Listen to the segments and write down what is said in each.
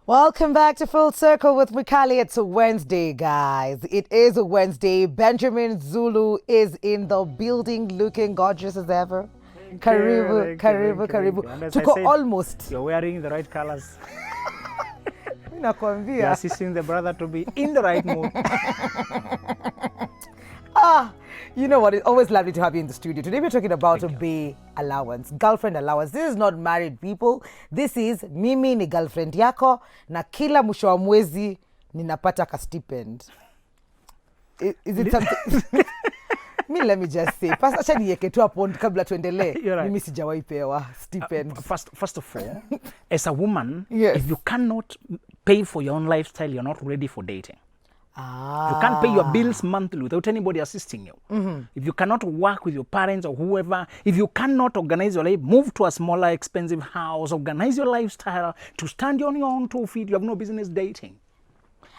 Welcome back to Full Circle with Mikali. It's a Wednesday, guys. It is a Wednesday. Benjamin Zulu is in the building looking gorgeous as ever. Karibu. Tuko almost. You're wearing the right colors. Nakwambia. You're assisting the brother to be in the right mood. You know what? It's always lovely to have you in the studio. Today we're talking about a bay allowance, girlfriend allowance. This is not married people. This is mimi ni girlfriend yako na kila mwisho wa mwezi ninapata ka stipend. Is it something? Let me just say, acha niweke tu hapo kabla tuendelee. Mimi sijawahi pewa stipend. First of all, as a woman, yes. If you cannot pay for your own lifestyle, you're not ready for dating. You can't pay your bills monthly without anybody assisting you. Mm-hmm. If you cannot work with your parents or whoever, if you cannot organize your life, move to a smaller, expensive house, organize your lifestyle to stand on your own 2 feet, you have no business dating.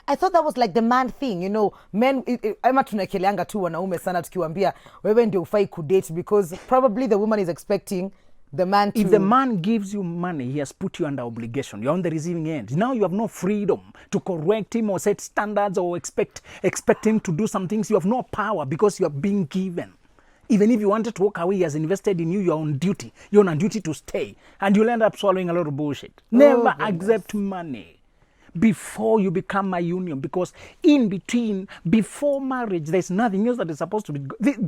I thought that was like the man thing, you know, men, ama tunakeleanga tu wanaume sana tukiwaambia, wewe ndio ufai kudate because probably the woman is expecting the man to... If the man gives you money, he has put you under obligation. You're on the receiving end. Now you have no freedom to correct him or set standards or expect him to do some things. You have no power because you are being given. Even if you wanted to walk away, he has invested in you, you're on duty. You're on duty to stay. And you'll end up swallowing a lot of bullshit. Never accept money before you become a union, because in between, before marriage, there's nothing else that is supposed to be.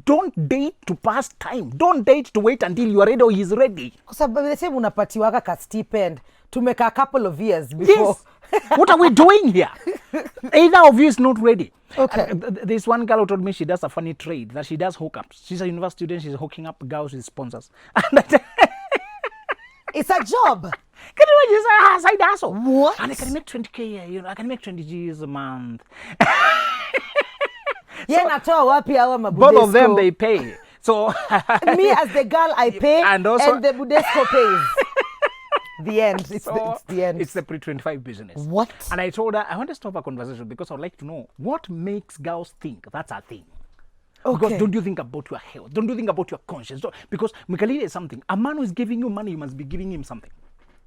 Don't date to pass time. Don't date to wait until you are ready or he's ready. Because they say unapatiwaga ka stipend to make a couple of years before. Yes. What are we doing here? Either of you is not ready. Okay. There's one girl who told me she does a funny trade, that she does hookups. She's a university student, she's hooking up girls with sponsors. It's a job. Can you imagine? It's a side hustle. What? And I can make 20K, you know, I can make 20 G's a month. Both of them, they pay. So me as the girl, I pay, and also the Budesco pays. The end. It's the end. It's the pre-25 business. What? And I told her, I want to stop a conversation because I would like to know what makes girls think that's a thing. Okay. Because don't you think about your health? Don't you think about your conscience? Because Mikalila is something. A man who is giving you money, you must be giving him something.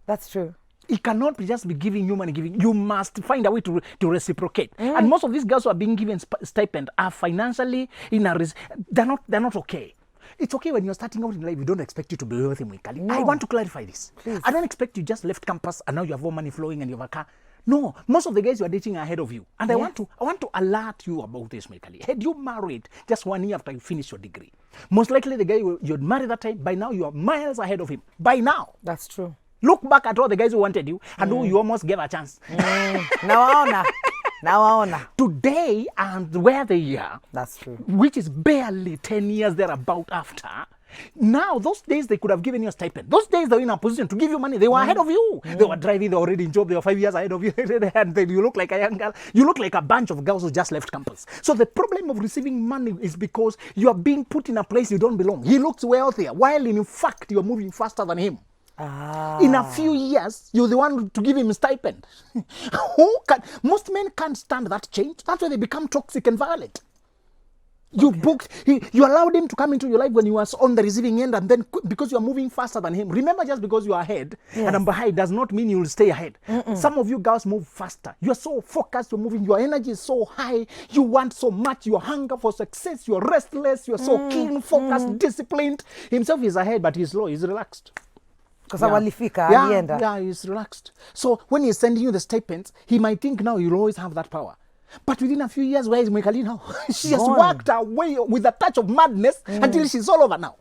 That's true. He cannot just be giving you money. You must find a way to reciprocate. And most of these girls who are being given stipend are financially they're not okay. It's okay when you're starting out in life. We don't expect you to be wealthy, Mikali. No. I want to clarify this. Please. I don't expect you just left campus and now you have more money flowing and you have a car. No, most of the guys you are dating are ahead of you. And I want to alert you about this, Mikali. Had you married just 1 year after you finish your degree, most likely the guy you'd marry that time, by now you are miles ahead of him. By now. That's true. Look back at all the guys who wanted you and who you almost gave a chance. Now I honor. Today and where they are. That's true. Which is barely 10 years thereabout after. Now, those days they could have given you a stipend. Those days they were in a position to give you money. They were ahead of you. They were driving, they were already in job, they were 5 years ahead of you. And then you look like a young girl. You look like a bunch of girls who just left campus. So the problem of receiving money is because you are being put in a place you don't belong. He looks wealthier, while in fact you're moving faster than him. In a few years, you're the one to give him a stipend. Most men can't stand that change. That's why they become toxic and violent. You allowed him to come into your life when you were on the receiving end, and then because you are moving faster than him. Remember, just because you are ahead and I'm behind does not mean you will stay ahead. Some of you girls move faster. You are so focused, you're moving, your energy is so high, you want so much, your hunger for success, you're restless, you're so keen, focused, disciplined. Himself is ahead, but he's low, he's relaxed. Because he's relaxed. So when he's sending you the stipends, he might think now you'll always have that power. But within a few years, where is Mikali now? She has worked her way with a touch of madness until she's all over now.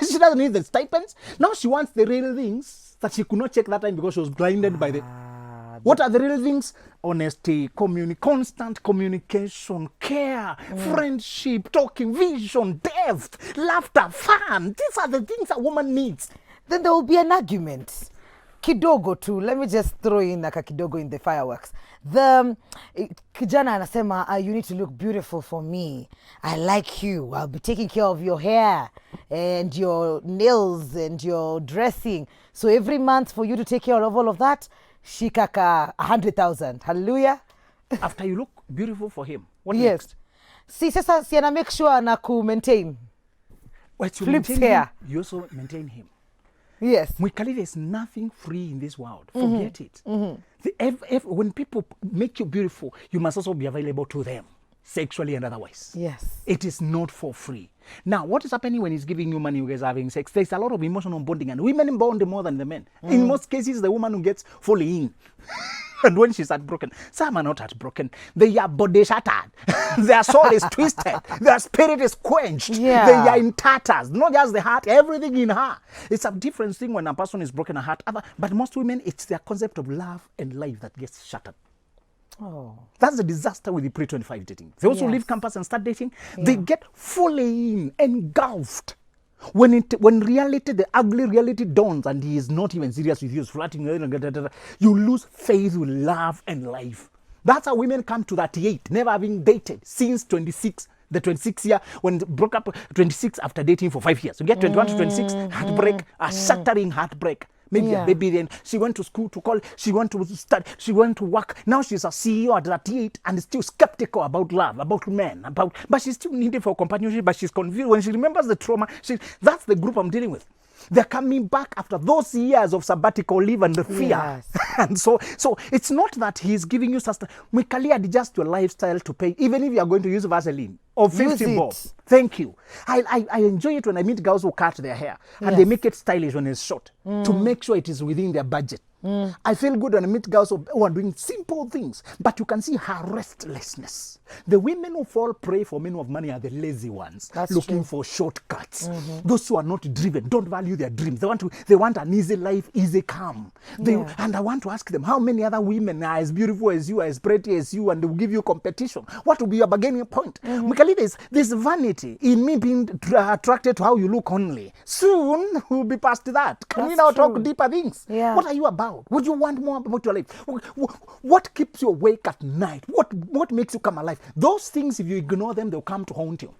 She doesn't need the stipends. Now she wants the real things that she could not check that time because she was blinded by the... What are the real things? Honesty, constant communication, care, friendship, talking, vision, depth, laughter, fun. These are the things a woman needs. Then there will be an argument. Kidogo too. Let me just throw in like a kidogo in the fireworks. The kijana anasema, you need to look beautiful for me. I like you. I'll be taking care of your hair and your nails and your dressing. So every month for you to take care of all of that, shikaka 100,000. Hallelujah. After you look beautiful for him, what next? Si sasa si ana make sure na ku maintain. What you flips maintain hair. Him, you also maintain him. Yes. Mwikali, there's nothing free in this world. Forget it. When people make you beautiful, you must also be available to them, sexually and otherwise. Yes. It is not for free. Now, what is happening when he's giving you money, you guys are having sex? There's a lot of emotional bonding, and women bond more than the men. In most cases, the woman who gets fully in. And when she's heartbroken, some are not heartbroken. They are body shattered. Their soul is twisted. Their spirit is quenched. Yeah. They are in tatters. Not just the heart, everything in her. It's a different thing when a person is broken a heart. But most women, it's their concept of love and life that gets shattered. Oh. That's the disaster with the pre-25 dating. They also leave campus and start dating. They get fully engulfed. When reality, the ugly reality dawns and he is not even serious with you, he's flirting, you lose faith with love and life. That's how women come to 38, never having dated since 26. The 26 year, when broke up, 26 after dating for 5 years. You get 21 to 26, heartbreak, a shattering heartbreak. Maybe a baby then. She went to school to college. She went to study. She went to work. Now she's a CEO at 38 and is still skeptical about love, about men, but she's still needed for companionship, but she's confused. When she remembers the trauma, that's the group I'm dealing with. They're coming back after those years of sabbatical leave and the fear. Yes. And so it's not that he's giving you sustenance. Mwikali, adjust your lifestyle to pay, even if you are going to use Vaseline or 50 bob. Thank you. I enjoy it when I meet girls who cut their hair and they make it stylish when it's short to make sure it is within their budget. I feel good when I meet girls who are doing simple things, but you can see her restlessness. The women who fall prey for men who have money are the lazy ones, looking for shortcuts. Those who are not driven, don't value their dreams. They want an easy life, easy calm. And I want to ask them, how many other women are as beautiful as you, as pretty as you, and they will give you competition? What will be your bargaining point? Mwikali, there's vanity in me being attracted to how you look only. Soon we'll be past that. Can we now talk deeper things? Yeah. What are you about? Would you want more about your life? What keeps you awake at night? What makes you come alive? Those things, if you ignore them, they'll come to haunt you.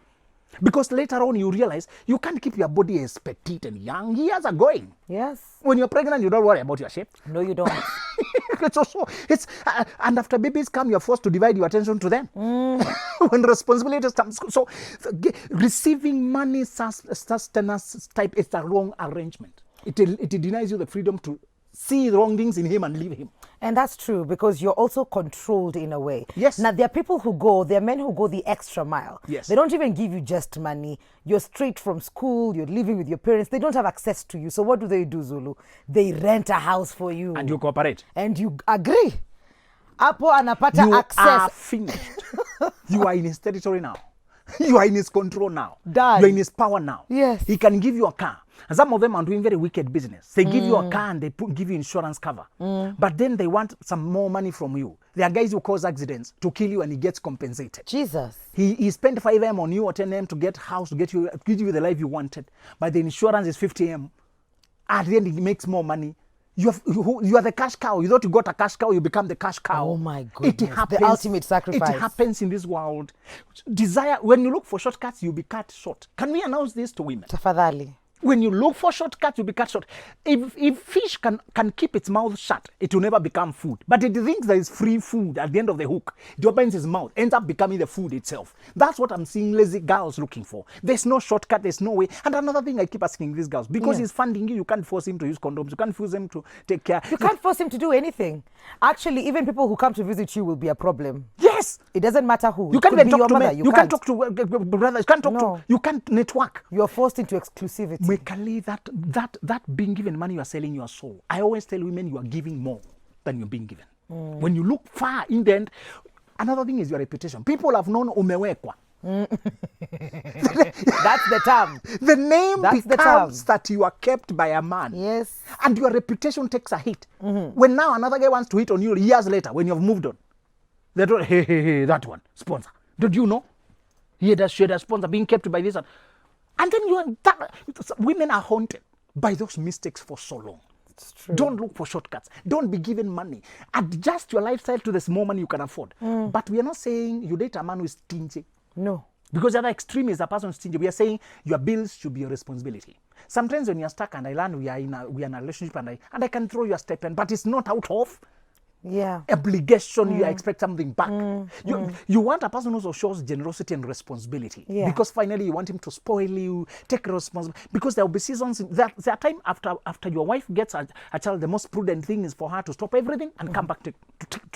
Because later on you realize you can't keep your body as petite and young. Years are going. Yes. When you're pregnant, you don't worry about your shape. No, you don't. And after babies come, you're forced to divide your attention to them. When responsibilities come. So receiving money sustenance type is the wrong arrangement. It denies you the freedom to see wrong things in him and leave him. And that's true, because you're also controlled in a way. Yes. Now, there are men who go the extra mile. Yes. They don't even give you just money. You're straight from school. You're living with your parents. They don't have access to you. So what do, Zulu? They rent a house for you. And you cooperate. And you agree. Apo anapata You access. are finished. You are in his territory now. You are in his control now. Done. You're in his power now. Yes. He can give you a car. And some of them are doing very wicked business. They give you a car and they give you insurance cover. But then they want some more money from you. There are guys who cause accidents to kill you and he gets compensated. Jesus. He spent 5M on you or 10M to get house, to give you the life you wanted. But the insurance is 50M. At the end, he makes more money. You are the cash cow. You thought you got a cash cow, you become the cash cow. Oh my goodness. It happens. The ultimate sacrifice. It happens in this world. Desire, when you look for shortcuts, you'll be cut short. Can we announce this to women? Tafadhali. When you look for shortcuts, you'll be cut short. If fish can keep its mouth shut, it will never become food. But it thinks there is free food at the end of the hook. It opens its mouth, ends up becoming the food itself. That's what I'm seeing lazy girls looking for. There's no shortcut, there's no way. And another thing I keep asking these girls, because he's funding you, you can't force him to use condoms. You can't force him to take care. You can't force him to do anything. Actually, even people who come to visit you will be a problem. Yes. It doesn't matter who. You can't even talk to men. You can't talk to brothers. You can't talk to. You can't network. You're forced into exclusivity. Mwikali, that being given money, you are selling your soul. I always tell women you are giving more than you're being given. When you look far in the end, another thing is your reputation. People have known umewekwa. That's the term. The name That's becomes that you are kept by a man. Yes. And your reputation takes a hit. When now another guy wants to hit on you years later, when you've moved on, they don't, hey, that one, sponsor. Did you know? She had a sponsor being kept by this one. And then women are haunted by those mistakes for so long. It's true. Don't look for shortcuts. Don't be given money. Adjust your lifestyle to the small money you can afford. But we are not saying you date a man who is stingy. No. Because the other extreme is a person stingy. We are saying your bills should be your responsibility. Sometimes when you're stuck and I learn we are in a relationship and I can throw you a stipend, but it's not out of Yeah. obligation, you expect something back. You want a person who shows generosity and responsibility. Yeah. Because finally you want him to spoil you, take responsibility. Because there will be seasons, there are time after your wife gets a child, the most prudent thing is for her to stop everything and come back to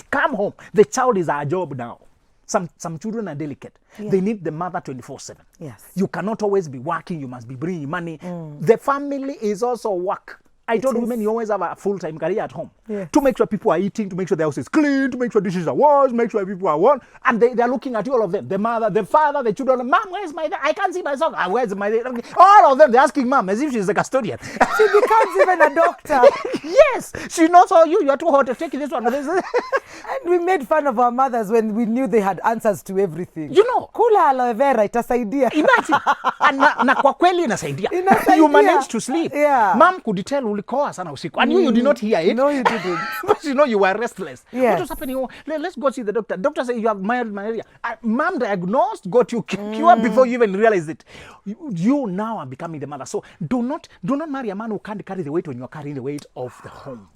come home. The child is our job now. Some children are delicate. Yeah. They need the mother 24/7. Yes. You cannot always be working. You must be bringing money. The family is also work. I told women you always have a full-time career at home. Yeah. To make sure people are eating, to make sure the house is clean, to make sure dishes are washed, make sure people are warm. And they're looking at you, all of them. The mother, the father, the children. Mom, where's my dad? I can't see my son. Where's my dad? All of them, they're asking mom as if she's the custodian. She becomes even a doctor. Yes. She knows all you. You're too hot to take this one. And we made fun of our mothers when we knew they had answers to everything. You know. Kula aloe vera itasaidia. Imagine. na kwa kweli inasaidia. Inasaidia. You managed to sleep. Yeah. Mom could tell ulikoa sana usiku. And you did not hear it. No, you didn't. But you know you were restless. Yes. What was happening? Oh, let's go see the doctor. Doctor said you have mild malaria. Mom diagnosed, got you cured before you even realized it. You now are becoming the mother. So do not marry a man who can't carry the weight when you're carrying the weight of the home.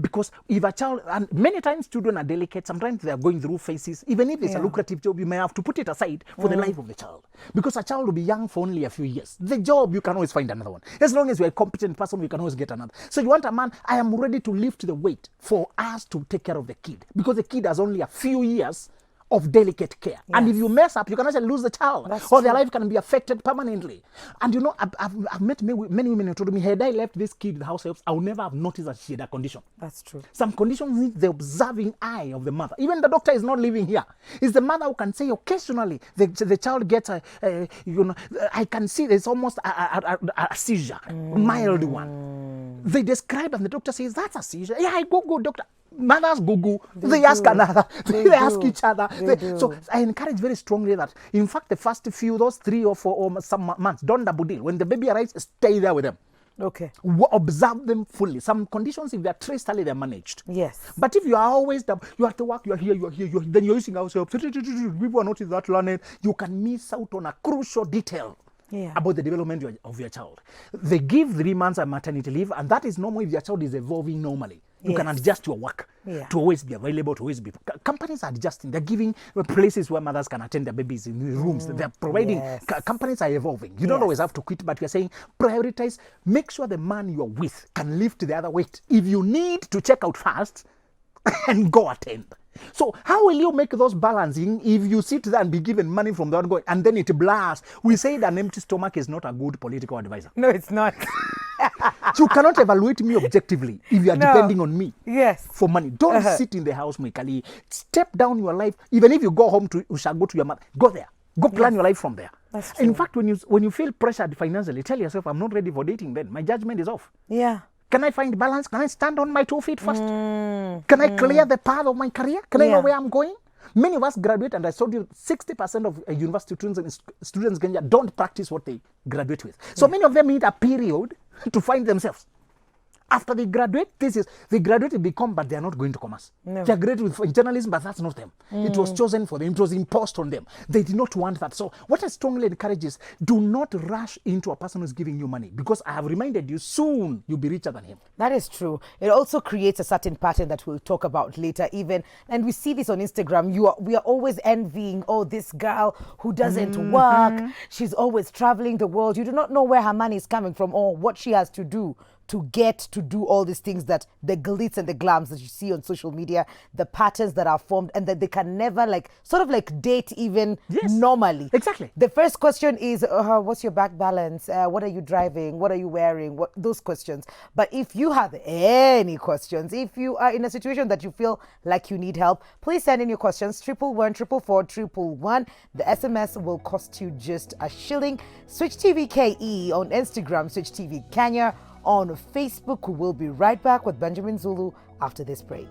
Because if a child, and many times children are delicate, sometimes they are going through phases. Even if it's a lucrative job, you may have to put it aside for the life of the child. Because a child will be young for only a few years. The job, you can always find another one. As long as you're a competent person, you can always get another. So you want a man, I am ready to lift the weight for us to take care of the kid. Because the kid has only a few years of delicate care. Yes. And if you mess up, you can actually lose the child. That's or true. their life can be affected permanently. And you know, I've met many women who told me, had I left this kid in the house helps, I would never have noticed that she had a condition. That's true. Some conditions need the observing eye of the mother. Even the doctor is not living here. It's the mother who can say occasionally the child gets I can see there's almost a seizure, mild one. They describe and the doctor says, that's a seizure. Yeah, I go, doctor. Mothers Google, they ask another, they ask each other. So I encourage very strongly that, in fact, the first few, those 3 or 4 or some months, don't double deal. When the baby arrives, stay there with them. Okay. Observe them fully. Some conditions, if they're traced early, they're managed. Yes. But if you are always, you have to work, you're here, then you're using house help, people are not that learned, you can miss out on a crucial detail. Yeah. About the development of your child. They give 3 months of maternity leave, and that is normal if your child is evolving normally. You can adjust your work to always be available, to always be. Companies are adjusting. They're giving places where mothers can attend their babies in the rooms. They're providing. Companies are evolving. You don't always have to quit, but we're saying prioritize. Make sure the man you're with can lift the other weight. If you need to check out fast, and go attend. So how will you make those balancing if you sit there and be given money from the ongoing and then it blasts? We say an empty stomach is not a good political advisor. No, it's not. You cannot evaluate me objectively if you are depending on me for money. Don't sit in the house, Mikali. Step down your life. Even if you go home you shall go to your mother. Go there. Go plan your life from there. That's true. In fact, when you feel pressured financially, tell yourself, I'm not ready for dating then. My judgment is off. Yeah. Can I find balance? Can I stand on my 2 feet first? Can I clear the path of my career? Can I know where I'm going? Many of us graduate, and I told you 60% of university students in Kenya don't practice what they graduate with. So many of them need a period to find themselves. After they graduate, they graduate in BCom, but they are not going to commerce. No. They are graduated with journalism, but that's not them. It was chosen for them. It was imposed on them. They did not want that. So what I strongly encourage is, do not rush into a person who's giving you money, because I have reminded you, soon you'll be richer than him. That is true. It also creates a certain pattern that we'll talk about later even. And we see this on Instagram. We are always envying, this girl who doesn't work. She's always traveling the world. You do not know where her money is coming from or what she has to do to get to do all these things, that the glitz and the glams that you see on social media, the patterns that are formed, and that they can never date even normally. Exactly. The first question is, what's your bank balance? What are you driving? What are you wearing? Those questions. But if you have any questions, if you are in a situation that you feel like you need help, please send in your questions, 111 444 111. The SMS will cost you just a shilling. Switch TV KE on Instagram, Switch TV Kenya on Facebook. We will be right back with Benjamin Zulu after this break.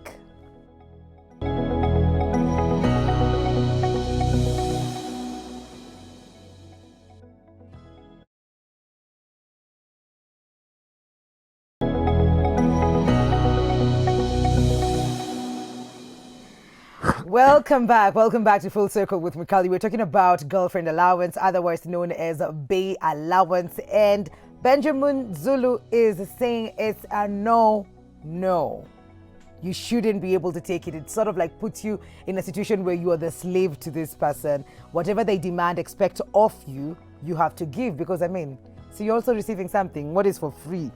Welcome back to Full Circle with Mikali. We're talking about girlfriend allowance, otherwise known as bay allowance, and Benjamin Zulu is saying it's a no. you shouldn't be able to take it. It sort of like puts you in a situation where you are the slave to this person. Whatever they demand, expect of you, you have to give, because I mean, so you're also receiving something. What is for free?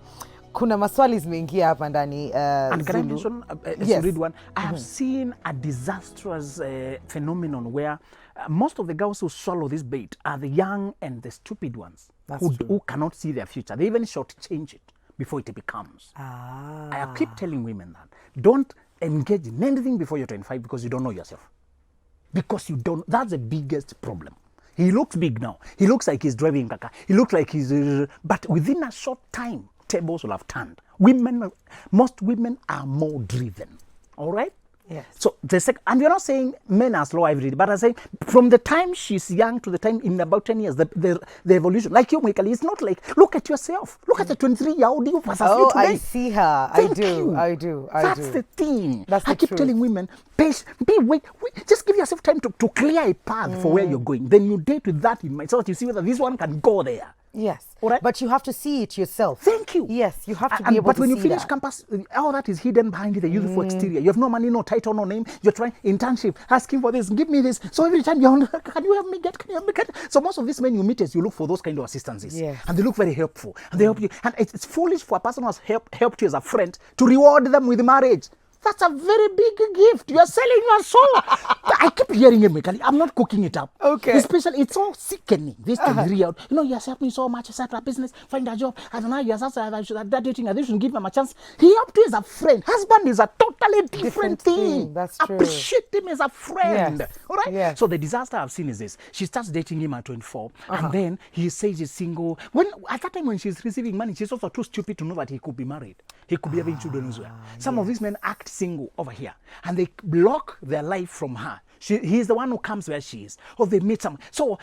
Kuna maswali zimeingia hapa ndani And can I Zulu. mention, Yes. read one? I have seen a disastrous phenomenon where most of the girls who swallow this bait are the young and the stupid ones who cannot see their future. They even shortchange it before it becomes. I keep telling women that don't engage in anything before you're 25 because you don't know yourself. Because you don't, that's the biggest problem. He looks big now. He looks like he's driving kaka. He looks like he's, but within a short time, tables will have turned. Most women are more driven. All right? Yes. So and we're not saying men are slow every day, but I'm saying from the time she's young to the time in about 10 years, the evolution. Like you, Michael, it's not like, look at yourself. Look at the 23-year-old you versus you today. I see her. Thank you. I do. That's the thing. That's I keep telling women, wait, just give yourself time to clear a path for where you're going. Then you date with that in mind so that you see whether this one can go there. Yes. All right. But you have to see it yourself. Thank you. Yes, you have to be able but to when see you finish that. campus, all that is hidden behind the youthful exterior. You have no money, no title, no name. You're trying internship, asking for this, give me this. So every time you're, can you help me get? So most of these men you meet as you look for those kind of assistances. Yes. And they look very helpful. And they help you. And it's foolish for a person who has helped you as a friend to reward them with marriage. That's a very big gift. You are selling your soul. I keep hearing it, Michael. I'm not cooking it up. Okay. Especially, it's so sickening. This thing is real. You know, you have helped me so much. I set up a business, find a job. I don't know, you have that dating. I shouldn't give him a chance. He helped you as a friend. Husband is a totally different thing. That's true. Appreciate him as a friend. Yes. All right? Yes. So the disaster I've seen is this. She starts dating him at 24. And then he says he's single. At that time when she's receiving money, she's also too stupid to know that he could be married. He could be having children as well. Some of these men act single over here. And they block their life from her. He's the one who comes where she is. Or they meet someone. So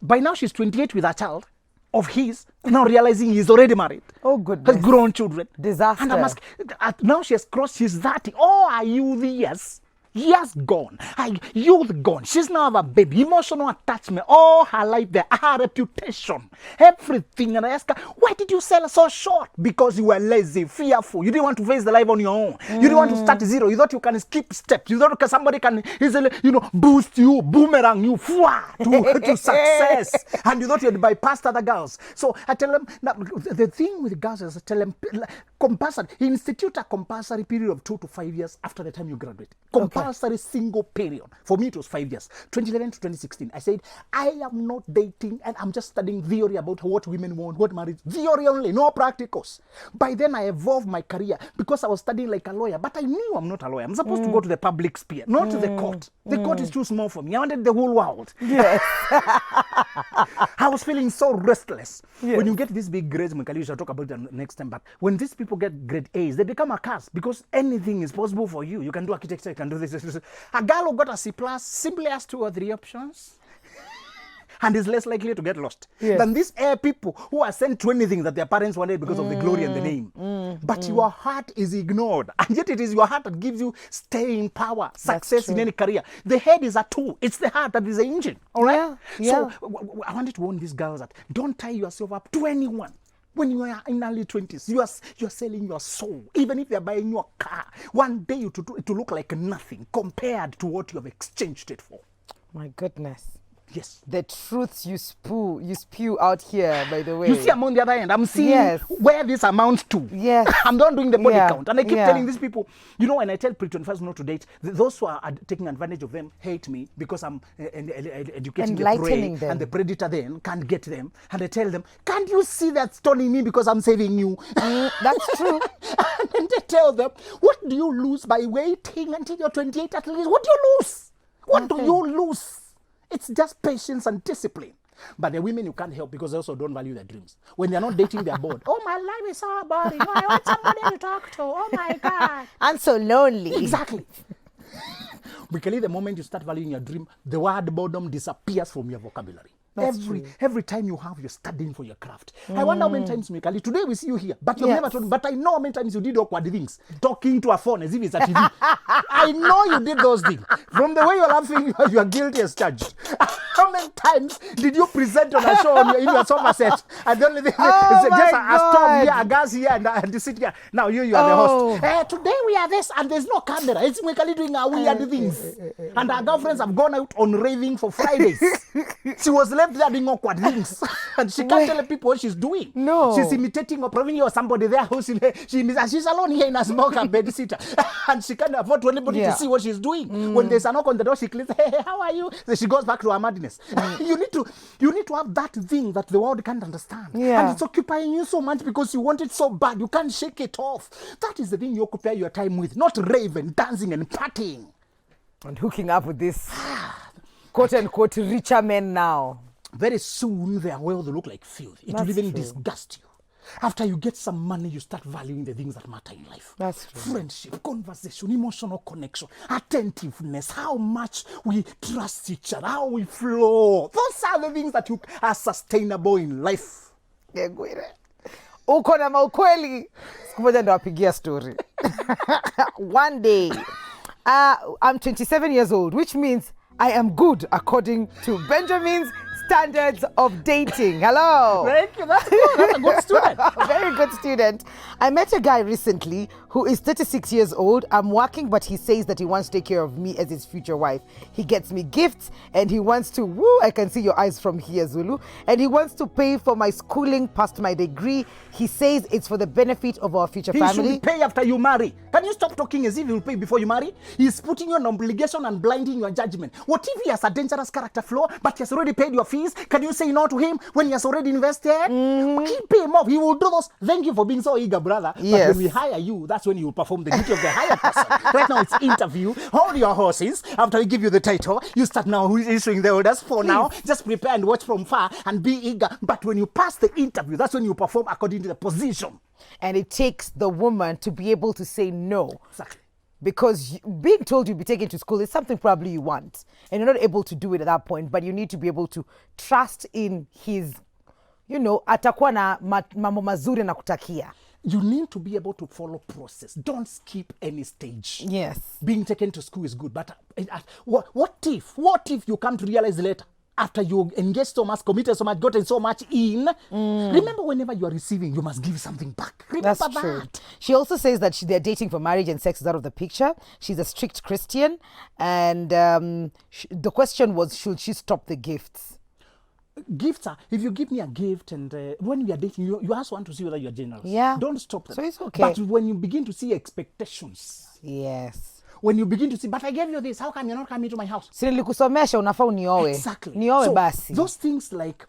by now she's 28 with a child of his, now realizing he's already married. Oh, goodness. Has grown children. Disaster. And I'm asking, now she has crossed, she's 30. Oh, are you the yes? Years gone, youth gone. She's now have a baby, emotional attachment, all her life there, her reputation, everything. And I ask her, why did you sell so short? Because you were lazy, fearful. You didn't want to face the life on your own. You didn't want to start zero. You thought you can skip steps. You thought somebody can easily, boost you, boomerang you, to success. And you thought you'd bypass other girls. So I tell them, now, the thing with girls is I tell them, compulsory, institute a compulsory period of 2 to 5 years after the time you graduate. Compulsory single period. For me, it was 5 years. 2011 to 2016. I said, I am not dating and I'm just studying theory about what women want, what marriage. Theory only, no practicals. By then, I evolved my career because I was studying like a lawyer. But I knew I'm not a lawyer. I'm supposed to go to the public sphere, not to the court. The court is too small for me. I wanted the whole world. Yes. I was feeling so restless. Yes. When you get these big grades, Mikali, we shall talk about it next time. But when these people get grade A's, they become a curse because anything is possible for you. You can do architecture, you can do this. A girl who got a C plus simply has 2 or 3 options and is less likely to get lost than these people who are sent to anything that their parents wanted because of the glory and the name. But your heart is ignored, and yet it is your heart that gives you staying power, success in any career. The head is a tool. It's the heart that is the engine. All right? Yeah. So I wanted to warn these girls that don't tie yourself up to anyone. When you are in early 20s, you are selling your soul. Even if they're buying your car, one day it will look like nothing compared to what you have exchanged it for. My goodness. Yes. The truths you spew out here, by the way. You see, I'm on the other end. I'm seeing where this amounts to. Yes. I'm not doing the body count. And I keep telling these people, when I tell pre-25s not to date, those who are taking advantage of them hate me because I'm educating the prey, them. and the predator then can't get them. And I tell them, can't you see that stoning me because I'm saving you? That's true. And then they tell them, what do you lose by waiting until you're 28 at least? What do you lose? What do you lose? It's just patience and discipline. But the women you can't help because they also don't value their dreams. When they're not dating, they're bored. Oh, my life is so boring. I want somebody to talk to. Oh, my God. I'm so lonely. Exactly. Because the moment you start valuing your dream, the word boredom disappears from your vocabulary. Every time you're studying for your craft. I wonder how many times, Mikali, today we see you here, but you've never told me, but I know how many times you did awkward things, talking to a phone as if it's a TV. I know you did those things. From the way you're laughing, you are guilty as charged. How many times did you present on a show in your sofa set? And the only thing Oh is just my a stove here, God. a gas here, and you sit here. Now you are the host. Today we are this, and there's no camera. It's Mwikali doing our weird things. And our girlfriends have gone out on raving for Fridays. She was left there doing awkward things. And she can't tell people what she's doing. No. She's imitating or probably or somebody there who's she's alone here in a small bed sitter. And she can't afford to anybody to see what she's doing. When there's a knock on the door, she cleans, hey, how are you? Then she goes back to her madness. You need to have that thing that the world can't understand. Yeah. And it's occupying you so much because you want it so bad. You can't shake it off. That is the thing you occupy your time with, not raving, dancing and partying. And hooking up with this quote unquote richer men now. Very soon their wealth will look like filth. It will even disgust you. After you get some money, you start valuing the things that matter in life. That's true. Friendship, conversation, emotional connection, attentiveness, how much we trust each other, how we flow. Those are the things that are sustainable in life. Uko na maukweli. Siku moja ndo wapigia story. One day, I'm 27 years old, which means I am good according to Benjamin's standards of dating. Hello. Thank you. That's good. That's a good student. A very good student. I met a guy recently who is 36 years old. I'm working, but he says that he wants to take care of me as his future wife. He gets me gifts and he wants to, I can see your eyes from here, Zulu. And he wants to pay for my schooling past my degree. He says it's for the benefit of our future family. He should pay after you marry. Can you stop talking as if he will pay before you marry? He's putting you on obligation and blinding your judgment. What if he has a dangerous character flaw, but he has already paid your fees? Can you say no to him when he has already invested? Keep him off. He will do those. Thank you for being so eager, brother. Yes. But when we hire you, that's when you will perform the duty of the hired person. Right now, it's interview. Hold your horses. After we give you the title, you start now issuing the orders. For now, just prepare and watch from far and be eager. But when you pass the interview, that's when you perform according to the position. And it takes the woman to be able to say no. Exactly. Because being told you'll be taken to school is something probably you want. And you're not able to do it at that point, but you need to be able to trust in his, atakuwa na mambo mazuri na kutakia. You need to be able to follow process. Don't skip any stage. Yes. Being taken to school is good, but what if you come to realize later, after you engaged so much, committed so much, gotten so much in, remember whenever you are receiving, you must give something back. Remember That's that. true. She also says that they're dating for marriage and sex is out of the picture. She's a strict Christian. And the question was, should she stop the gifts? Gifts are, if you give me a gift and when we are dating, you also want to see whether you are generous. Yeah. Don't stop that. So it's okay. But when you begin to see expectations, Yes. when you begin to see, but I gave you this, how come you're not coming to my house? Si nilikusomesha unafaa unioe. Exactly. Nioe So, basi. those things like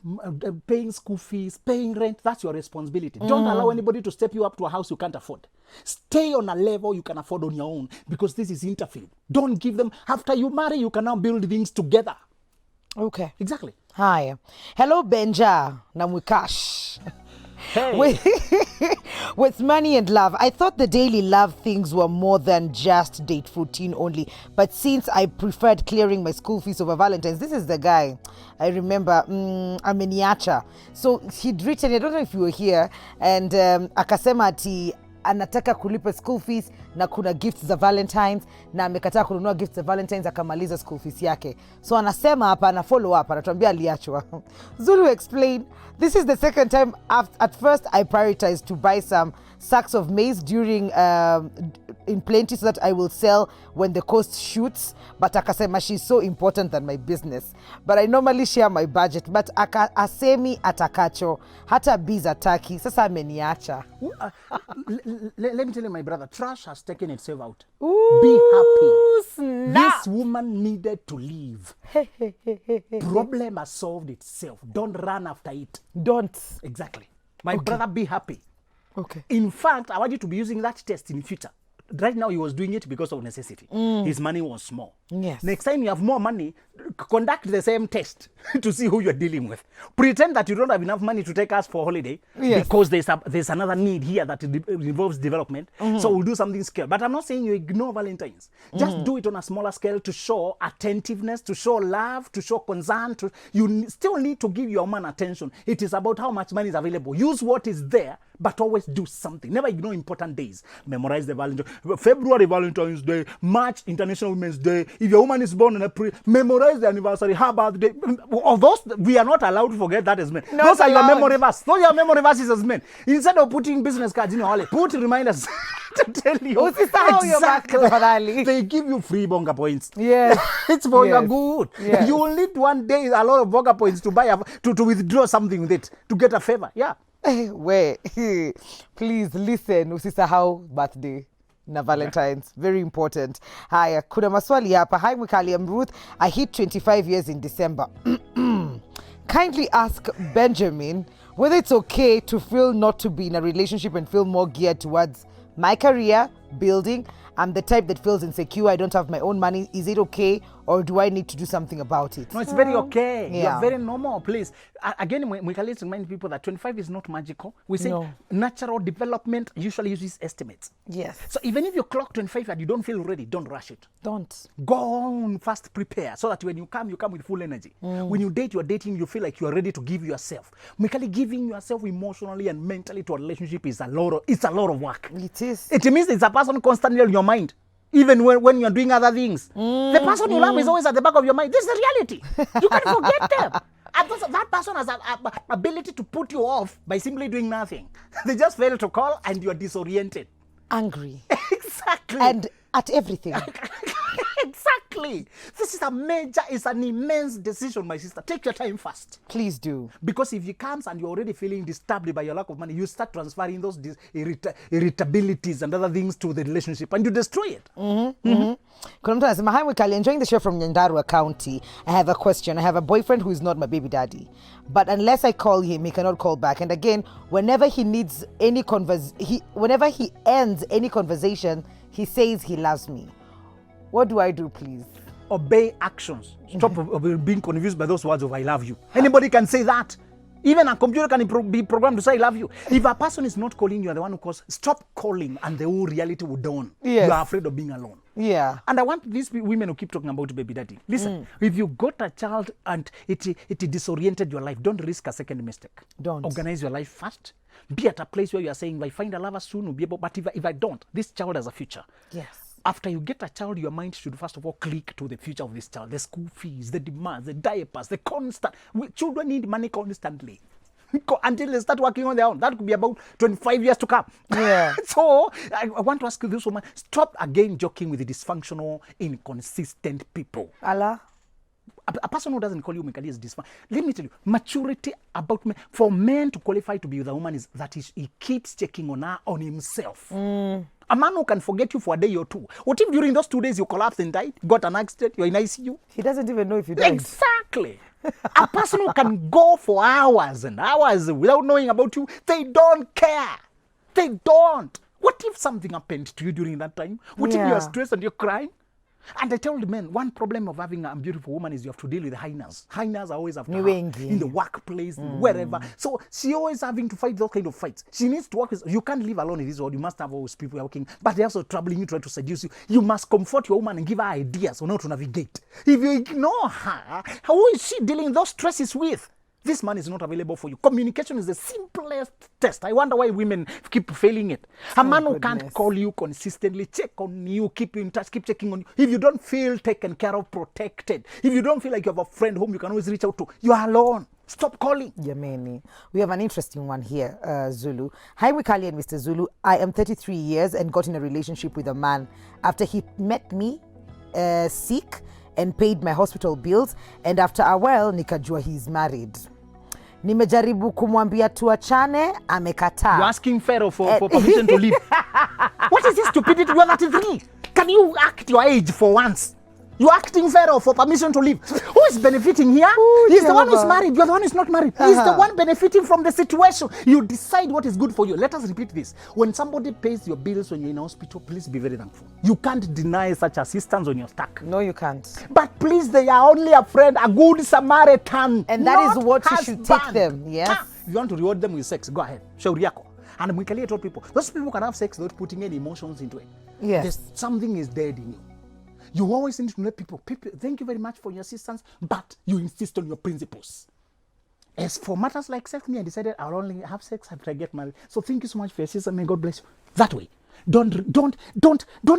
paying school fees, paying rent, that's your responsibility. Don't allow anybody to step you up to a house you can't afford. Stay on a level you can afford on your own because this is interfering. Don't give them, after you marry, you can now build things together. Okay. Exactly. Hi. Hello, Benja Namwikash. Hey. With money and love, I thought the daily love things were more than just date 14 only. But since I preferred clearing my school fees over Valentine's, this is the guy. I remember, Ameniacha. So he'd written, I don't know if you were here, and akasema ati anataka kulipa school fees na kuna gifts za Valentine's na amekataa kununua gifts za Valentine's akamaliza school fees yake. So anasema hapa ana follow up anatuambia aliachwa. Zulu explained, this is the second time at first I prioritized to buy some sacks of maize during in plenty so that I will sell when the coast shoots, but akasema she's so important than my business, but I normally share my budget, but asemi atakacho hata biz ataki sasa ameniacha. Let me tell you, my brother, trash has taken itself out. Ooh, be happy. snap. This woman needed to leave. Problem has solved itself. Don't run after it. Don't. Exactly. My brother, be happy. Okay. In fact, I want you to be using that test in future. Right now, he was doing it because of necessity. His money was small. Yes. Next time you have more money, conduct the same test to see who you're dealing with. Pretend that you don't have enough money to take us for holiday because there's another need here that involves development. So we'll do something scale. But I'm not saying you ignore Valentine's. Just do it on a smaller scale to show attentiveness, to show love, to show concern. You still need to give your man attention. It is about how much money is available. Use what is there but always do something. Never ignore important days. Memorize the February Valentine's Day, March International Women's Day. If your woman is born in April, memorize the anniversary. How about the day? Of those, we are not allowed to forget that as men. Those are your memory verses. Those are your memory verses as men. Instead of putting business cards in your wallet, put reminders to tell you exactly. They give you free bonga points. Yes. It's for your good. Yes. You will need one day a lot of bonga points to buy to withdraw something with it to get a favor. Yeah. Wait, please listen, usisahau birthday na Valentine's. Very important. Haya, kuna maswali hapa. Hi Mwikali, I'm Ruth. I hit 25 years in December. Kindly ask Benjamin whether it's okay to feel not to be in a relationship and feel more geared towards my career, building. I'm the type that feels insecure. I don't have my own money. Is it okay, or do I need to do something about it? No, it's very okay. Yeah. You're very normal, please. Again, we can remind people that 25 is not magical. We say natural development usually uses estimates. Yes. So even if you clock 25 and you don't feel ready, don't rush it. Don't. Go on, first prepare, so that when you come with full energy. When you date, you're dating, you feel like you are ready to give yourself. Mikali, giving yourself emotionally and mentally to a relationship is a lot of work. It is. It means it's a person constantly on your mind. Even when you're doing other things. The person you love is always at the back of your mind. This is the reality. You can forget them. And that person has an ability to put you off by simply doing nothing. They just fail to call and you're disoriented. Angry. Exactly. And at everything. Exactly. This is it's an immense decision, my sister. Take your time first. Please do. Because if you comes and you're already feeling disturbed by your lack of money, you start transferring those irritabilities and other things to the relationship and you destroy it. Kuna mtu anasema, hi Mwikali, enjoying the show from Nyandarua County. I have a question. I have a boyfriend who is not my baby daddy. But unless I call him, he cannot call back. And again, whenever he ends any conversation, he says he loves me. What do I do, please? Obey actions. Stop being confused by those words of I love you. Anybody can say that. Even a computer can be programmed to say I love you. If a person is not calling, you are the one who calls. Stop calling and the whole reality will dawn. Yes. You are afraid of being alone. Yeah. And I want these women who keep talking about baby daddy. Listen, if you got a child and it disoriented your life, don't risk a second mistake. Don't. Organize your life first. Be at a place where you are saying, if I find a lover soon, we'll be able, but if I don't, this child has a future. Yes. After you get a child, your mind should first of all click to the future of this child, the school fees, the demands, the diapers, the constant. Children need money constantly until they start working on their own. That could be about 25 years to come. Yeah. So I want to ask you this woman, stop again joking with the dysfunctional, inconsistent people. Allah. A person who doesn't call you Mikali is dysfunctional. Let me tell you, maturity about men, for men to qualify to be with a woman is that he keeps checking on her, on himself. A man who can forget you for a day or two. What if during those 2 days you collapsed and died, got an accident, you're in ICU? He doesn't even know if you died. Exactly. A person who can go for hours and hours without knowing about you, they don't care. They don't. What if something happened to you during that time? What if you're stressed and you're crying? And I told the men, one problem of having a beautiful woman is you have to deal with the hyenas. Hyenas are always after her, in the workplace, wherever. So she always having to fight those kind of fights. She needs to work with, you can't live alone in this world. You must have always people working, but they're also troubling you, trying to seduce you. You must comfort your woman and give her ideas on how to navigate. If you ignore her, who is she dealing those stresses with? This man is not available for you. Communication is the simplest test. I wonder why women keep failing it. A man who can't call you consistently, check on you, keep you in touch, keep checking on you. If you don't feel taken care of, protected, if you don't feel like you have a friend whom you can always reach out to, you are alone. Stop calling. Yameni. We have an interesting one here, Zulu. Hi, Wikali and Mr. Zulu. I am 33 years and got in a relationship with a man after he met me sick and paid my hospital bills, and after a while nikajua he's married. Nimejaribu kumwambia tuachane, amekataa. You're asking Pharaoh for permission to leave. What is this stupidity? You are 33. Can you act your age for once? You're acting Pharaoh for permission to leave. Who is benefiting here? He's the one who's married. You're the one who's not married. He's the one benefiting from the situation. You decide what is good for you. Let us repeat this. When somebody pays your bills when you're in a hospital, please be very thankful. You can't deny such assistance when you're stuck. No, you can't. But please, they are only a friend, a good Samaritan. And that is what you should take them. Yes. If you want to reward them with sex, go ahead. Shauri yako. And Mwikali told people, those people can have sex without putting any emotions into it. Yes. Something is dead in you. You always need to let people, thank you very much for your assistance, but you insist on your principles. As for matters like sex, me, I decided I'll only have sex after I get married. So thank you so much for your sister. May God bless you. That way. Don't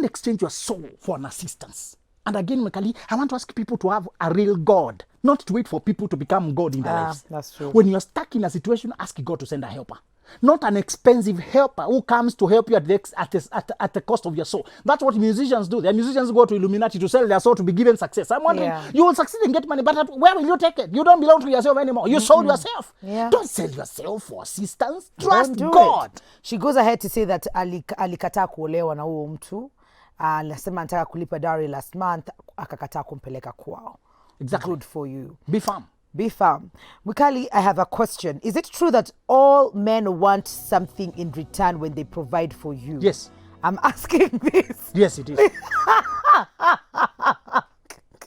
exchange your soul for an assistance. And again, Mekali, I want to ask people to have a real God, not to wait for people to become God in their lives. That's true. When you're stuck in a situation, ask God to send a helper. Not an expensive helper who comes to help you at the cost of your soul. That's what musicians do. The musicians go to Illuminati to sell their soul to be given success. I'm wondering, you will succeed and get money, but where will you take it? You don't belong to yourself anymore. You sold yourself. Don't sell yourself for assistance. Trust God. She goes ahead to say that alikataa kuolewa na huo mtu. Anasema anataka kulipa dowry last month, akakataa kumpeleka kwao. Exactly. Good for you. Be firm. Be firm. Mukali, I have a question. Is it true that all men want something in return when they provide for you? Yes. I'm asking this. Yes, it is.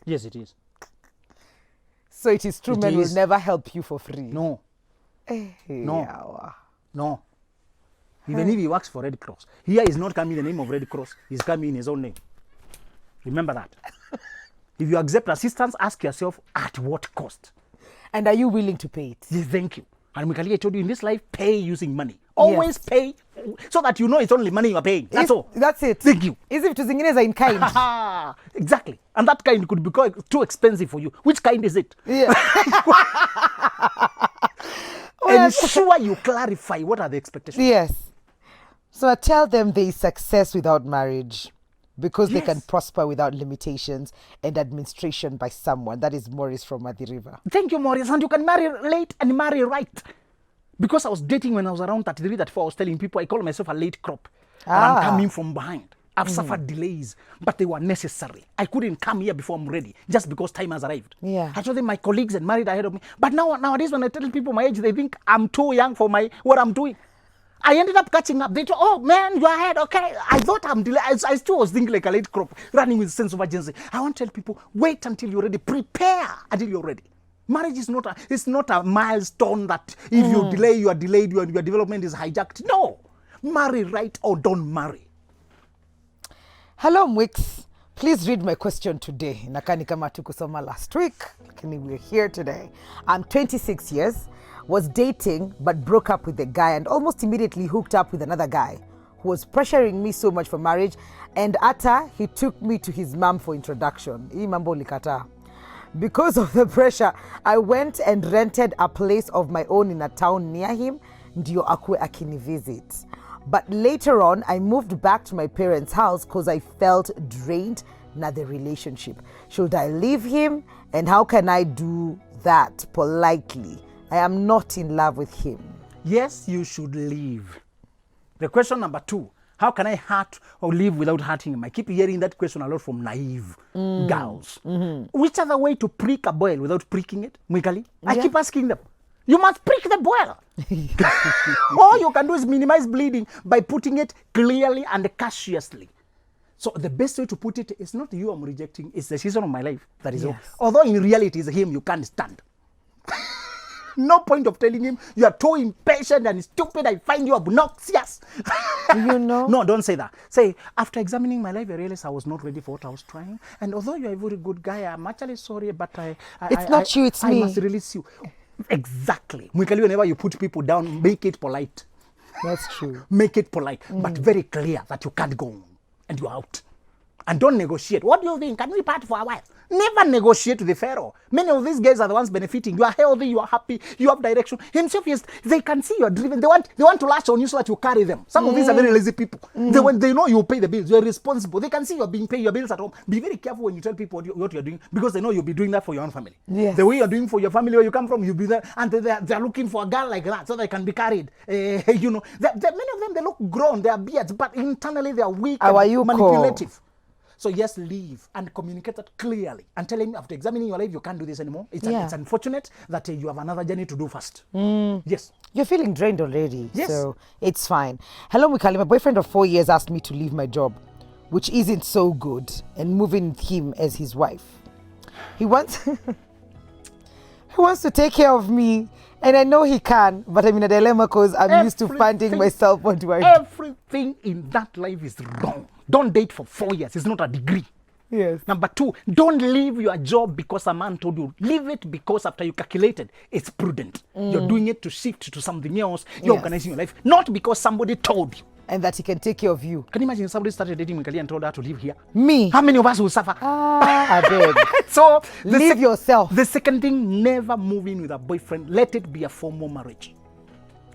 Yes, it is. So it is true, men will never help you for free? No. No. Even if he works for Red Cross. Here he's not coming in the name of Red Cross. He's coming in his own name. Remember that. If you accept assistance, ask yourself, at what cost? And are you willing to pay it? Yes, thank you. And Mikali, I told you, in this life, pay using money. Always pay so that you know it's only money you are paying. That's all. That's it. Thank you. As if to zingine in kind. Exactly. And that kind could be too expensive for you. Which kind is it? Yeah. Ensure you clarify what are the expectations. Yes. So I tell them there is success without marriage because they can prosper without limitations and administration by someone. That is Maurice from Madi River. Thank you, Maurice. And you can marry late and marry right. Because I was dating when I was around 33, 34, I was telling people I call myself a late crop. And I'm coming from behind. I've suffered delays, but they were necessary. I couldn't come here before I'm ready, just because time has arrived. Yeah. I told them my colleagues had married ahead of me. But nowadays, when I tell people my age, they think I'm too young for what I'm doing. I ended up catching up. They thought, oh man, you're ahead. Okay. I thought I'm delayed. I still was thinking like a late crop, running with a sense of urgency. I want to tell people, wait until you're ready. Prepare until you're ready. Marriage is not a milestone that if you delay, you are delayed, your development is hijacked. No. Marry right or don't marry. Hello, Mwix. Please read my question today. Nakani kama tukusoma last week. Lakini we're here today. I'm 26 years. Was dating but broke up with the guy and almost immediately hooked up with another guy who was pressuring me so much for marriage, and ata he took me to his mom for introduction. Hii mambo likata. Because of the pressure, I went and rented a place of my own in a town near him, ndio akue akini visit. But later on, I moved back to my parents' house because I felt drained na the relationship. Should I leave him? And how can I do that politely? I am not in love with him. Yes, you should leave. The question number 2, how can I hurt or live without hurting him? I keep hearing that question a lot from naive girls. Which other way to prick a boil without pricking it, Mwikali? I keep asking them. You must prick the boil. All you can do is minimize bleeding by putting it clearly and cautiously. So the best way to put it is not you I'm rejecting, it's the season of my life that is all. Although in reality it's him you can't stand. No point of telling him you are too impatient and stupid. I find you obnoxious. You know? No, don't say that. Say, after examining my life, I realized I was not ready for what I was trying. And although you're a very good guy, I'm actually sorry, but it's not you, it's me. I must release you. Exactly. Mwikali, whenever you put people down, make it polite. That's true. Make it polite, but very clear that you can't go and you're out. And don't negotiate. What do you think? Can we part for a while? Never negotiate with the Pharaoh. Many of these guys are the ones benefiting. You are healthy, you are happy, you have direction. Himself, yes, they can see you are driven. They want to latch on you so that you carry them. Some of these are very lazy people. They know you pay the bills. You are responsible. They can see you are being paid your bills at home. Be very careful when you tell people what you're doing, because they know you'll be doing that for your own family. Yes. The way you're doing for your family, where you come from, you'll be there. And they're looking for a girl like that so they can be carried. Many of them, they look grown, they are beards, but internally they are weak and manipulative. So yes, leave and communicate that clearly and tell him after examining your life, you can't do this anymore. It's unfortunate that you have another journey to do first. Yes. You're feeling drained already. Yes. So it's fine. Hello, Mikali. My boyfriend of 4 years asked me to leave my job, which isn't so good, and move in with him as his wife. He wants he wants to take care of me, and I know he can, but I'm in a dilemma because I'm used to funding myself. What do I do? Everything in that life is wrong. Don't date for 4 years. It's not a degree. Yes. Number 2, don't leave your job because a man told you. Leave it because after you calculated, it's prudent. You're doing it to shift to something else. You're Yes. organizing your life, not because somebody told you. And that he can take care of you. Can you imagine somebody started dating Mikaeli and told her to live here? Me. How many of us will suffer? I beg. So Leave yourself. The second thing, never move in with a boyfriend. Let it be a formal marriage.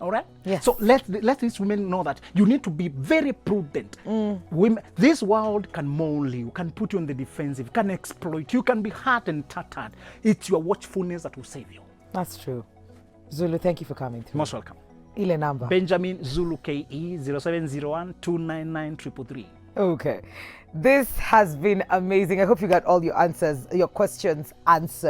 All right? Yes. So let these women know that you need to be very prudent. Women, this world can maul you, can put you on the defensive, can exploit you, can be hurt and tattered. It's your watchfulness that will save you. That's true. Zulu, thank you for coming through. Most welcome. Ile number. Benjamin Zulu KE 0701 299 333. Okay. This has been amazing. I hope you got all your answers, your questions answered.